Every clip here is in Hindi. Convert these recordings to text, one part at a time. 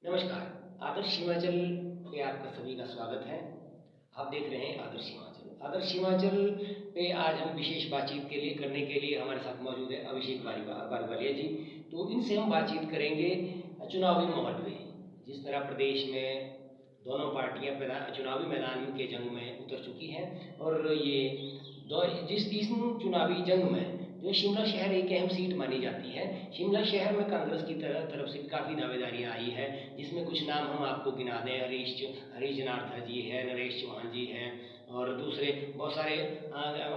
नमस्कार, आदर्श हिमाचल पे आपका सभी का स्वागत है। आप देख रहे हैं आदर्श हिमाचल। आदर्श हिमाचल पे आज हम विशेष बातचीत करने के लिए हमारे साथ मौजूद है अभिषेक बारवालिया जी। तो इनसे हम बातचीत करेंगे चुनावी माहौल पे। जिस तरह प्रदेश में दोनों पार्टियां चुनावी मैदान के जंग में उतर चुकी हैं और ये जिस इस चुनावी जंग में जो शिमला शहर एक अहम सीट मानी जाती है। शिमला शहर में कांग्रेस की तरफ से काफ़ी दावेदारियां आई है, जिसमें कुछ नाम हम आपको गिना दें। हरीश जनार्था जी है, नरेश चौहान जी हैं और दूसरे बहुत सारे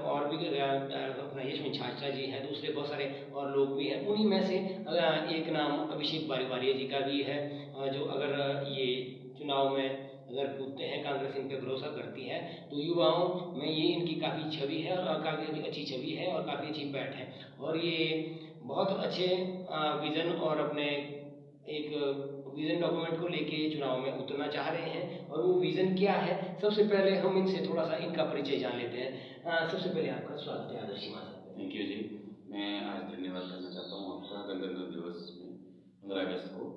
और भी अपना यशवंत छात्रा जी हैं, दूसरे बहुत सारे और लोग भी हैं। उन्हीं में से एक नाम अभिषेक बारीवालिया जी का भी है, जो अगर ये चुनाव में अगर कूदते हैं, कांग्रेस इन पर भरोसा करती है, तो युवाओं में ये इनकी काफ़ी छवि है और काफ़ी अच्छी छवि है और काफ़ी अच्छी बैठ है। और ये बहुत अच्छे विज़न और अपने एक विज़न डॉक्यूमेंट को लेके चुनाव में उतरना चाह रहे हैं। और वो विज़न क्या है, सबसे पहले हम इनसे थोड़ा सा इनका परिचय जान लेते हैं। सबसे पहले आपका स्वागत है आदर्श हिमाचल में। थैंक यू जी। मैं आज धन्यवाद करना चाहता हूँ आपका गणतंत्र दिवस में 15 अगस्त को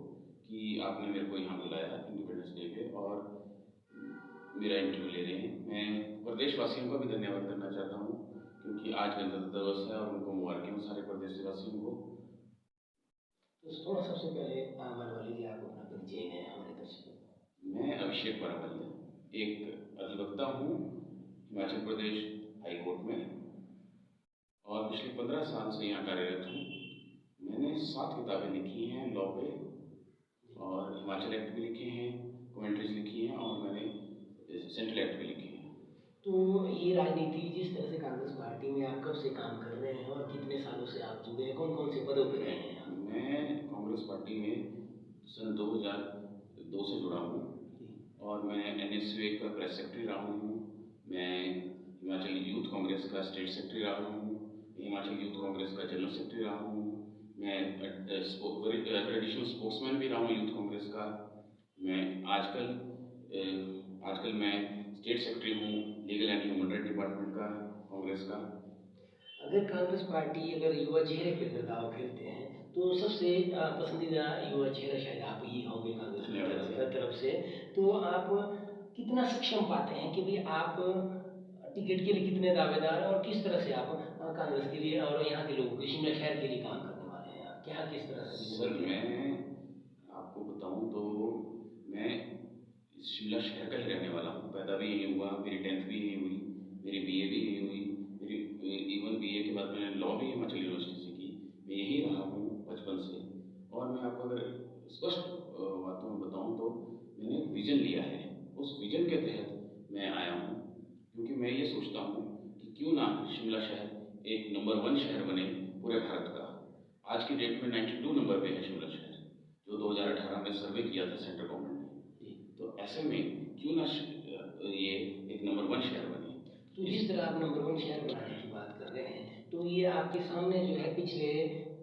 कि आपने मेरे को यहाँ बुलाया इंडिपेंडेंस डे पे और मेरा इंटरव्यू ले रहे हैं। मैं प्रदेशवासियों का भी धन्यवाद करना चाहता हूँ क्योंकि आज गणतंत्र दिवस है और उनको मुबारकें सारे प्रदेशवासियों को। तो थोड़ा सबसे पहले बारवाली जी आप अपना परिचय दें हमारे दर्शकों को। मैं अभिषेक बारावलिया एक अधिवक्ता हूँ हिमाचल प्रदेश हाई कोर्ट में और पिछले 15 साल से यहाँ कार्यरत हूँ। मैंने 7 किताबें लिखी हैं लॉ पे और हिमाचल एक्ट भी लिखे हैं, कमेंट्रीज लिखी हैं और मैंने सेंट्रल एक्ट भी लिखे हैं। तो ये राजनीति जिस तरह से कांग्रेस पार्टी में आप कब से काम कर रहे हैं और कितने सालों से आप जुड़े हैं, कौन कौन से पदों पर रहे हैं आप? मैं कांग्रेस पार्टी में सन 2002 से जुड़ा हूँ और मैं NSU का प्रेस सेक्रेटरी रहा हूँ। मैं हिमाचल यूथ कांग्रेस का स्टेट सेक्रेटरी रहा हूँ, हिमाचल यूथ कांग्रेस का जनरल सेक्रेटरी रहा हूँ। मैं ट्रेडिशनल स्पोर्ट्समैन भी रहा हूँ यूथ कांग्रेस का। मैं आजकल मैं स्टेट सेक्रेटरी हूँ legal and human right department का कांग्रेस का। अगर कांग्रेस पार्टी अगर युवा चेहरे पे अगर दाव खेलते हैं, तो सबसे पसंदीदा युवा चेहरा शायद आप ही होंगे कांग्रेस की तरफ से। तो आप कितना सक्षम पाते हैं कि भाई आप टिकट के लिए कितने दावेदार हैं और किस तरह से आप कांग्रेस के लिए और यहाँ के लोगों के शिमला शहर के लिए काम करने वाले हैं? आप क्या किस तरह से सर मैं आपको बताऊं तो मैं शिमला शहर का ही रहने वाला हूँ। पैदा भी यहीं हुआ, मेरी 10th भी यहीं हुई, मेरी BA भी यहीं हुई, मेरी इवन BA के बाद मैंने लॉ भी हिमाचल यूनिवर्सिटी से की। मैं यहीं रहा हूँ बचपन से। और मैं आपको अगर स्पष्ट बातों में बताऊँ तो मैंने एक विज़न लिया है, उस विज़न के तहत मैं आया हूँ क्योंकि मैं ये सोचता हूँ कि क्यों ना शिमला शहर एक नंबर 1 शहर बने पूरे भारत का। आज की डेट में 92 नंबर पे है शिमला शहर, जो 2018 में सर्वे किया था सेंट्रल गवर्नमेंट ने। तो ऐसे में क्यों ना ये एक नंबर 1 शहर बने। तो जिस तरह आप नंबर 1 शहर बनाने की बात कर रहे हैं, तो ये आपके सामने जो है पिछले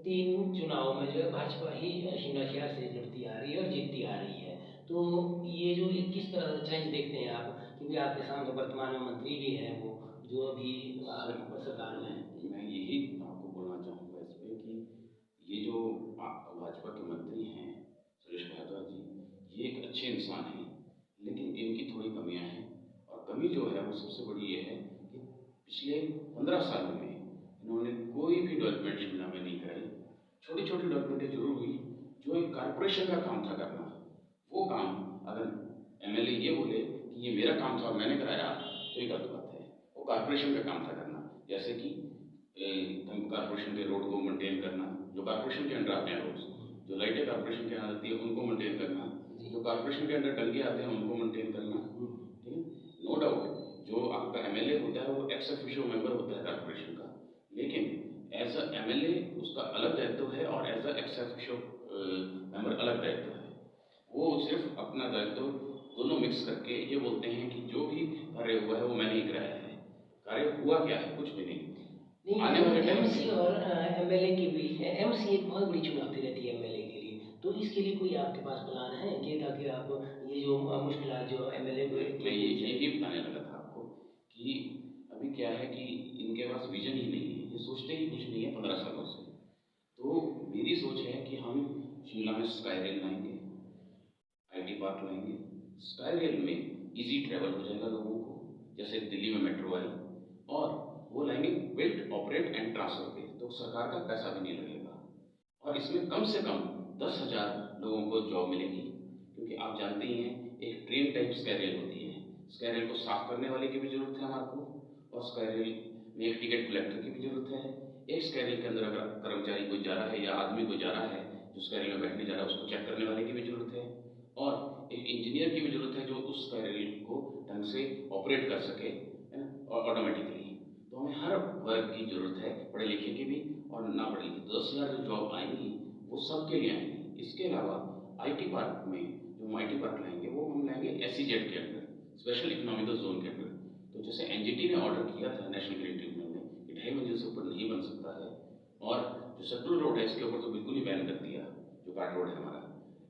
3 चुनाव में जो है भाजपा ही शिमला शहर से लड़ती आ रही है और जीतती आ रही है। तो ये जो ये किस तरह से चेंज देखते हैं आप? क्योंकि आपके सामने वर्तमान में मंत्री भी हैं वो, जो अभी सरकार में है। मैं यही आपको बोलना चाहूँगा इस पे कि ये जो भाजपा के मंत्री हैं सुरेश भारद्वाज जी, ये एक अच्छे इंसान हैं लेकिन इनकी थोड़ी कमियां हैं। और कमी जो है वो सबसे बड़ी ये है कि पिछले 15 सालों में इन्होंने कोई भी डेवलपमेंट शिमला में नहीं कराई। छोटी छोटी डेवलपमेंटें जरूर हुई, जो एक कारपोरेशन का काम था करना, वो काम अगर MLA ये बोले कि ये मेरा काम था और मैंने कराया तो ये गलत बात है। वो कारपोरेशन का काम था करना, जैसे कि कारपोरेशन के रोड को मेंटेन करना, जो कारपोरेशन के अंडर आते हैं रोड्स, जो लाइटें कारपोरेशन के अंदर आती है उनको मेंटेन करना, जो कारपोरेशन के अंडर टंके आते हैं उनको मेंटेन करना। ठीक है, नो डाउट जो आपका MLA होता है वो एक्स ऑफिशियो मेंबर होता है कारपोरेशन का, लेकिन एज अ MLA उसका अलग दायित्व है और as a ex officio member अलग दायित्व है। वो सिर्फ अपना दायित्व दोनों मिक्स करके ये बोलते हैं कि जो भी कार्य हुआ है वो मैंने ही कराया है। कार्य हुआ क्या है? कुछ भी नहीं। आने वाले टाइम MC और MLA के बीच में MC एक बहुत बड़ी चुनौती रहती है MLA के लिए। तो इसके लिए कोई आपके पास प्लान है कि ताकि आप ये जो मुश्किलात जो MLA मैं यही बताने लगा था आपको कि अभी क्या है कि इनके पास विजन ही नहीं है, ये सोचते ही कुछ नहीं है 15 सालों से। तो मेरी सोच है कि हम शिमला में स्काई रेल लाएंगे, आईटी पार्क लाएंगे, स्काई रेल में इजी ट्रैवल हो जाएगा लोगों को, जैसे दिल्ली में मेट्रो आई, और वो लाएंगे बिल्ट ऑपरेट एंड ट्रांसफर पे, तो सरकार का पैसा भी नहीं लगेगा। और इसमें कम से कम 10,000 लोगों को जॉब मिलेगी, क्योंकि आप जानते ही हैं एक ट्रेन टाइप स्काई रेल होती है, स्काई रेल को साफ करने वाले की भी जरूरत है हमारे को, और स्काई रेल में एक टिकट कलेक्टर की भी जरूरत है। एक स्काई रेल के अंदर अगर कर्मचारी कोई जा रहा है या आदमी कोई जा रहा है जो स्काई रेल में बैठने जा रहा है, उसको चेक करने वाले की भी जरूरत है, और एक इंजीनियर की भी जरूरत है जो उस स्काई रेल को ढंग से ऑपरेट कर सके ऑटोमेटिकली। तो हमें हर वर्ग की जरूरत है, पढ़े लिखे की भी और ना पढ़े लिखे। 10,000 जो जॉब आएंगी वो सबके लिए आएंगी। इसके अलावा आईटी पार्क में जो हम आईटी पार्क लाएंगे वो हम लाएंगे SEZ के अंदर, स्पेशल इकोनॉमिकल जोन के अंदर। तो जैसे NGT ने ऑर्डर किया था नेशनल ग्रीन ट्रिब्यूनल ने कि 2.5 मंजिल से ऊपर नहीं बन सकता है, और जो सेंट्रल रोड है इसके ऊपर तो बिल्कुल ही बैन कर दिया, जो कार्ट रोड है हमारा।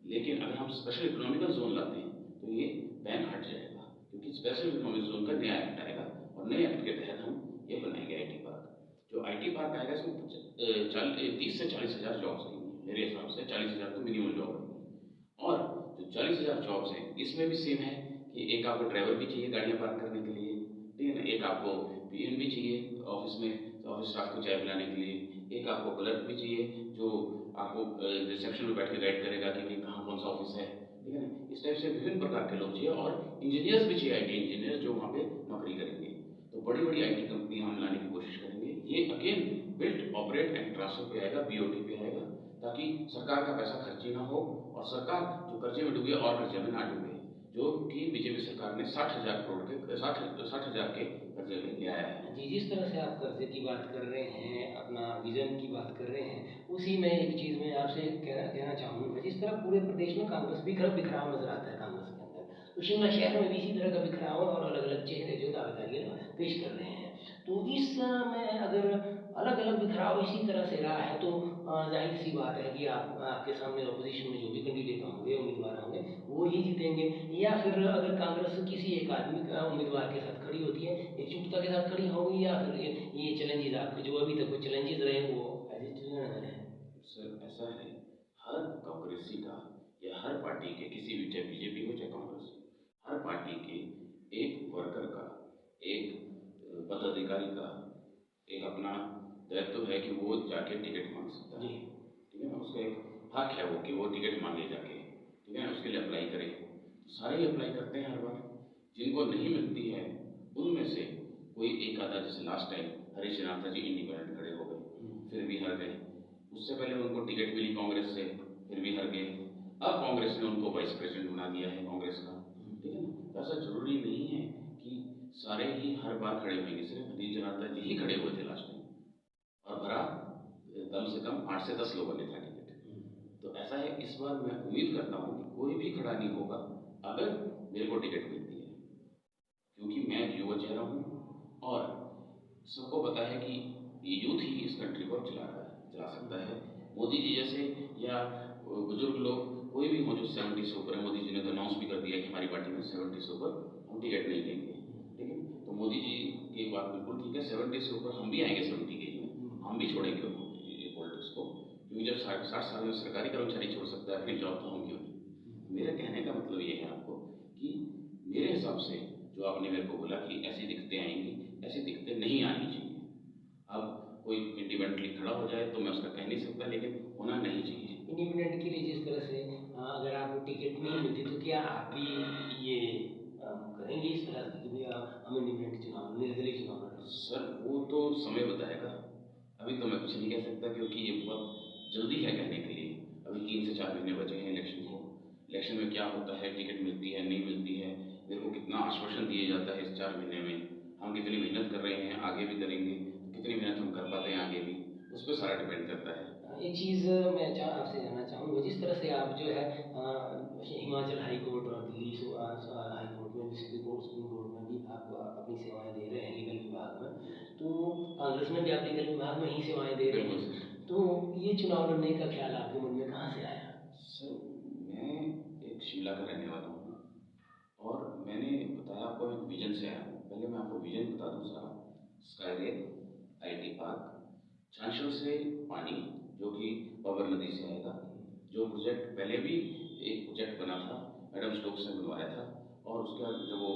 लेकिन अगर हम स्पेशल इकोनॉमिकल जोन लाते हैं तो ये बैन हट जाएगा, क्योंकि स्पेशल इकोनॉमिक जोन का नया एक्ट आएगा, और नए एक्ट के तहत हम ये बनाएंगे आईटी पार्क। जो आईटी पार्क आएगा इसमें 30 से 40,000 जॉब्स आएंगी, मेरे हिसाब से 40,000 तो मिनिमम जॉब आएंगी। और जो 40,000 जॉब्स हैं इसमें भी सेम है कि एक आपको ड्राइवर भी चाहिए गाड़ियाँ पार्क करने के लिए, ठीक है ना, एक आपको PN भी चाहिए ऑफिस में, ऑफिस स्टाफ को चाय पिलाने के लिए, एक आपको क्लर्क भी चाहिए जो आपको रिसेप्शन में बैठ के गाइड करेगा कि भाई कहाँ कौन सा ऑफिस है, ठीक है ना। इस टाइप से विभिन्न प्रकार के लोग चाहिए, और इंजीनियर्स भी चाहिए, IT इंजीनियर जो वहाँ पे नौकरी करेंगे। तो बड़ी बड़ी IT कंपनी हम लाने की कोशिश करेंगे। ये again built operate and transfer पे आएगा, BOT पे आएगा, ताकि सरकार का पैसा खर्ची ना हो, और सरकार जो कर्जे में डूबी और कर्जे में ना डूबे, जो कि बीजेपी सरकार ने 60,000 करोड़ के 60,000 के कर्जे में ले आया है। जी, जिस तरह से आप कर्जे की बात कर रहे हैं, अपना विजन की बात कर रहे हैं, उसी में एक चीज़ मैं आपसे कहना चाहूँगा। जिस तरह पूरे प्रदेश में कांग्रेस बिखराव नजर आता है कांग्रेस के अंदर, तो शिमला शहर में भी इसी तरह का बिखराव और अलग अलग चेहरे जो दावेदारी पेश कर रहे हैं। तो इस में अगर अलग अलग बिखराव इसी तरह से रहा है, तो जाहिर सी बात है कि आपके सामने अपोजिशन में जो भी कैंडिडेट होंगे, उम्मीदवार होंगे, वो ही जीतेंगे। या फिर अगर कांग्रेस किसी एक आदमी का उम्मीदवार के साथ खड़ी होती है, एकजुटता के साथ खड़ी होगी, या फिर ये चैलेंजेस आपके जो अभी तक चैलेंजेस रहे वो एज इट इज नजर है। सर ऐसा है, हर कांग्रेसी का या हर पार्टी के, किसी भी, चाहे बीजेपी हो चाहे कांग्रेस हो, हर पार्टी के एक वर्कर का, एक पदाधिकारी का एक अपना दायित्व है कि वो जाके टिकट मांग सकता है, ठीक है ना। उसका एक हक है वो कि वो टिकट मांगे जाके, ठीक है ना, उसके लिए अप्लाई करे। सारे ही अप्लाई करते हैं हर बार, जिनको नहीं मिलती है उनमें से कोई एक आधा, जैसे लास्ट टाइम हरीश जनार्दन जी इंडिपेंडेंट खड़े हो गए, फिर भी हार गए। उससे पहले उनको टिकट मिली कांग्रेस से, फिर भी हार गए। अब कांग्रेस ने उनको वाइस प्रेसिडेंट बना दिया है कांग्रेस का, ठीक है ना। तो ऐसा जरूरी नहीं है कि सारे ही हर बार खड़े होंगे, सिर्फ हरीश जनार्दन जी ही खड़े हुए थे लास्ट टाइम, और भरा कम से कम 8 से 10 लोगों ने था टिकट। तो ऐसा है, इस बार मैं उम्मीद करता हूँ कि कोई भी खड़ा नहीं होगा अगर मेरे को टिकट मिलती है, क्योंकि मैं युवा चेहरा हूँ, और सबको पता है कि ये यूथ ही इस कंट्री को चला सकता है। मोदी जी जैसे या बुजुर्ग लोग कोई भी हो जो 70 से ऊपर है, मोदी जी ने तो अनाउंस भी कर दिया कि हमारी पार्टी में 70 से ऊपर हम टिकट नहीं देंगे, ठीक है। तो मोदी जी की बात बिल्कुल ठीक है, 70 से ऊपर हम भी आएंगे, 70 के एज में हम भी छोड़ेंगे पॉलिटिक्स को, क्योंकि जब 60 साल में सरकारी कर्मचारी छोड़ सकता है अपनी जॉब, तो हम क्यों नहीं। मेरा कहने का मतलब ये है आपको कि मेरे हिसाब से जो आपने मेरे को बोला कि ऐसी दिक्कतें आएंगी, ऐसी दिक्कतें नहीं आनी चाहिए। अब कोई इंडिपेंडेंटली खड़ा हो जाए तो मैं उसका कह नहीं सकता, लेकिन होना नहीं चाहिए। इंडिपेंडेंट के लिए जिस तरह से अगर आपको टिकट नहीं मिलती, तो क्या आप भी ये करेंगे इस तरह से कि भैया हम इंडिपेंडेंट चुनाव, निर्दलीय चुनाव लड़ रहे हैं? सर वो तो समय बताएगा, अभी तो मैं कुछ नहीं कह सकता, क्योंकि ये बहुत जल्दी है कहने के लिए। अभी 3 से 4 महीने बचे हैं इलेक्शन को। इलेक्शन में क्या होता है, टिकट मिलती है नहीं मिलती है, मेरे को कितना आश्वासन दिए जाता है इस 4 महीने में, हम कितनी मेहनत कर रहे हैं, आगे भी करेंगे, कितनी मेहनत हम कर पाते हैं आगे भी, उस पर सारा डिपेंड करता है। एक चीज़ मैं आपसे जानना चाहूँगा, जिस तरह से आप जो है हिमाचल हाई कोर्ट और दिल्ली हाई कोर्ट में, सुप्रीम कोर्ट में भी आप अपनी सेवाएं दे रहे हैं लीगल विभाग में, तो कांग्रेस में भी आप लीगल विभाग में ही सेवाएं दे रहे हैं, तो ये चुनाव लड़ने का ख्याल आपके मन में कहाँ से आया? सर मैं एक शिमला का रहने वाला हूँ, और मैंने बताया आपको एक विजन से आया हूँ। पहले मैं आपको विजन बता दूँ सारा। Sky rail, IT park, Chanshal से पानी जो कि पवर नदी से आएगा, जो प्रोजेक्ट पहले भी एक प्रोजेक्ट बना था मैडम स्टोक्स ने बुलवाया था, और उसके बाद जब वो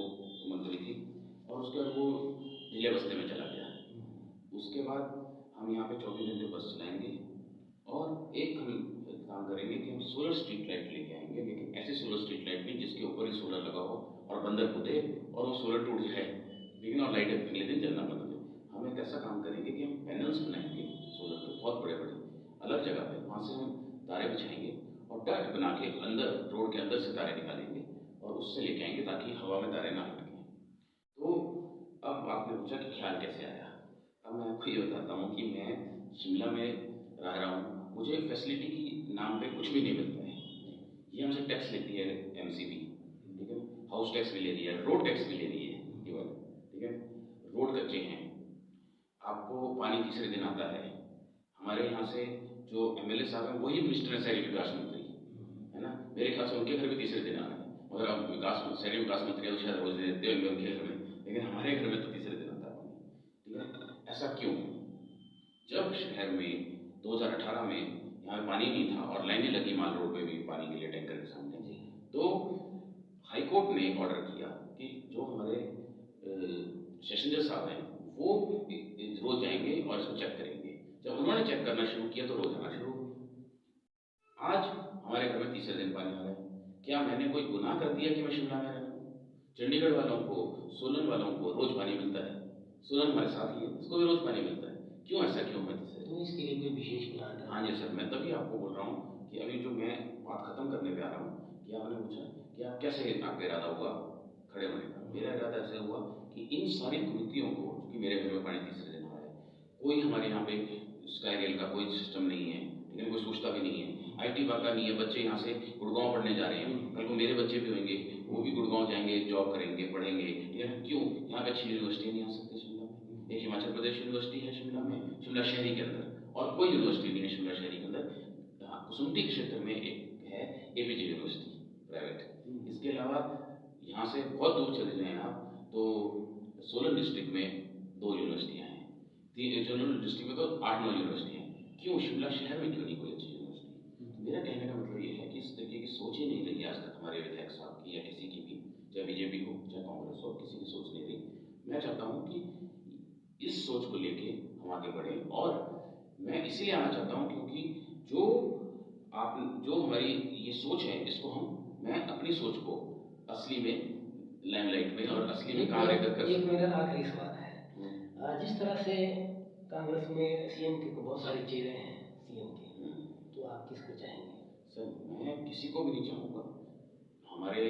मंत्री थी, और उसके बाद वो जिले बस्ते में चला गया। उसके बाद हम यहाँ पे 24 घंटे बस चलाएंगे, और एक हम काम करेंगे कि हम सोलर स्ट्रीट लाइट लेके आएंगे, लेकिन ऐसे सोलर स्ट्रीट लाइट नहीं जिसके ऊपर ही सोलर लगा हो और बंदर कूदे और वो सोलर टूट जाए, लेकिन और लाइट अगले दिन जलना बंद हो जाए। हम एक ऐसा काम करेंगे कि हम पैनल्स बनाएंगे सोलर के, बहुत बड़े बड़े, अलग जगह पे, वहाँ से हम तारे बिछाएंगे और डक्ट बना के अंदर, रोड के अंदर से तारे निकालेंगे और उससे लेके आएंगे ताकि हवा में तारे ना लटकें। तो अब आपने पूछा कि ख्याल कैसे आया। अब मैं आपको ये बताता हूँ कि मैं शिमला में रह रहा हूँ, मुझे फैसिलिटी की नाम पे कुछ भी नहीं मिलता है। ये हमसे टैक्स लेती है एमसीबी, ठीक है, हाउस टैक्स भी ले रही है, रोड टैक्स भी ले रही है केवल, ठीक है, रोड कच्चे हैं, आपको पानी तीसरे दिन आता है। हमारे यहाँ से जो एमएलए साहब हैं वही मिनिस्टर है शहरी विकास मंत्री, है ना, मेरे ख्याल से उनके घर भी तीसरे दिन आ रहे हैं, मगर अब शहरी विकास मंत्री तो शायद रोज दे देते होंगे उनके घर में, लेकिन हमारे घर में तो तीसरे दिन आता है पानी, ठीक है। ऐसा क्यों? जब शहर में 2018 में यहाँ पानी नहीं था और लाइनें लगी माल रोड पे भी पानी के लिए टैंकर के सामने, तो हाईकोर्ट ने ऑर्डर किया कि जो हमारे सेशन जज साहब हैं वो रोज जाएंगे और इसको चेक करेंगे। जब उन्होंने चेक करना शुरू किया तो रोज आना शुरू हो गया। आज हमारे घर में तीसरे दिन पानी आ रहा है। क्या मैंने कोई गुनाह कर दिया कि मैं शिमला में रहता हूँ? चंडीगढ़ वालों को, सोलन वालों को रोज पानी मिलता है, सोलन हमारे साथ ही है, उसको भी रोज पानी मिलता है, क्यों ऐसा क्यों है? तो इसके लिए कोई विशेष प्लान है? हाँ जी सर, मैं तभी आपको बोल रहा हूँ कि अभी जो मैं बात खत्म करने पे आ रहा हूँ कि आपने पूछा कि आप कैसे आपका इरादा हुआ खड़े होने का। मेरा इरादा ऐसे हुआ कि इन सारी कुरीतियों को, क्योंकि मेरे घर में पानी तीसरे दिन आ रहा है, कोई हमारे यहाँ पे स्काई रेल का कोई सिस्टम नहीं है, लेकिन कोई सोचता भी नहीं है, IT विभाग का नहीं है, बच्चे यहाँ से गुड़गांव पढ़ने जा रहे हैं, कल को मेरे बच्चे भी होंगे, वो भी गुड़गांव जाएंगे, जॉब करेंगे, पढ़ेंगे, क्यों? यहाँ पे अच्छी यूनिवर्सिटी नहीं आ सकती शिमला में। एक हिमाचल प्रदेश यूनिवर्सिटी है शिमला में, शिमला शहरी के अंदर, और कोई यूनिवर्सिटी नहीं है शिमला शहरी के अंदर। कुसुम्पटी क्षेत्र में एक है APJ यूनिवर्सिटी प्राइवेट। इसके अलावा यहाँ से बहुत दूर चले जाएं आप तो सोलन डिस्ट्रिक्ट में 2 यूनिवर्सिटियाँ हैं, सोलन डिस्ट्रिक्ट में तो 8-9 यूनिवर्सिटी हैं। क्यों शिमला शहर में क्यों नहीं कोई अच्छी यूनिवर्सिटी? मेरा कहने का मतलब ये है कि इस तरीके की सोच ही नहीं रही आज तक हमारे विधायक साहब की या किसी की भी, चाहे BJP हो चाहे कांग्रेस हो, किसी की सोच नहीं रही। मैं चाहता हूँ कि इस सोच को लेके हम आगे बढ़ें, और मैं इसलिए आना चाहता हूँ क्योंकि जो हमारी ये सोच है, इसको मैं अपनी सोच को असली में लाइमलाइट में और असली में कार्य कर एक मेरा आखिरी सवाल है, जिस तरह से कांग्रेस में CM के बहुत सारे चेहरे हैं CM के, तो आप किसको चाहेंगे? सर मैं किसी को भी नहीं चाहूँगा। हमारे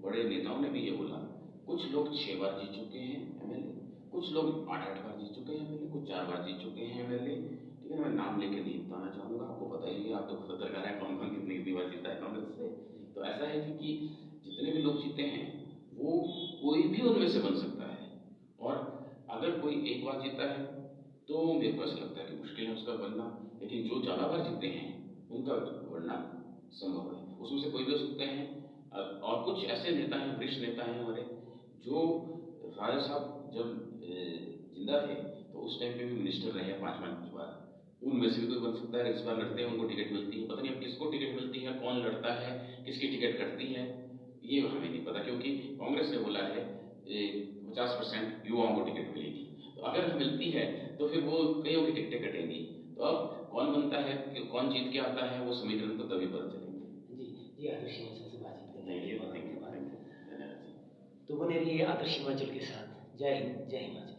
बड़े नेताओं ने भी ये बोला, कुछ लोग 6 बार जीत चुके हैं MLA, कुछ लोग 8-8 बार जीत चुके हैं MLA, कुछ 4 बार जीत चुके हैं MLA, ठीक है। मैं नाम लेके नहीं बताना चाहूँगा, आपको पता ही है, आप तो पत्रकार हैं, कौन कौन कितनी बार जीता है कांग्रेस से। तो ऐसा है कि जितने भी लोग जीते हैं वो कोई भी उनमें से बन सकता है, और अगर कोई एक बार जीता है तो मेरे को ऐसा लगता है कि मुश्किल है उसका बनना, लेकिन जो ज़्यादा बार जीते हैं उनका बनना संभव है, उसमें से कोई भी हो सकते हैं। और कुछ ऐसे नेता हैं, वरिष्ठ नेता हैं हमारे, जो राजा साहब जब जिंदा थे तो उस टाइम पे भी मिनिस्टर रहे हैं 5-5 बार, उनमें से भी कोई बन सकता है। इस बार लड़ते हैं, उनको टिकट मिलती है, पता नहीं अब किसको टिकट मिलती है, कौन लड़ता है, किसकी टिकट कटती है, ये हमें नहीं पता, क्योंकि कांग्रेस ने बोला है 50% युवाओं को टिकट मिलेगी, तो अगर मिलती है तो फिर वो कईयों की टिकटें कटेंगी। तो अब कौन बनता है, कौन जीत के आता है, वो समीकरण तो तभी पता चलेंगे। जी आदर्श हिमाचल से बातचीत करने के लिए धन्यवाद। तो बने रहिए आदर्श हिमाचल के साथ। जय हिंद, जय हिमाचल।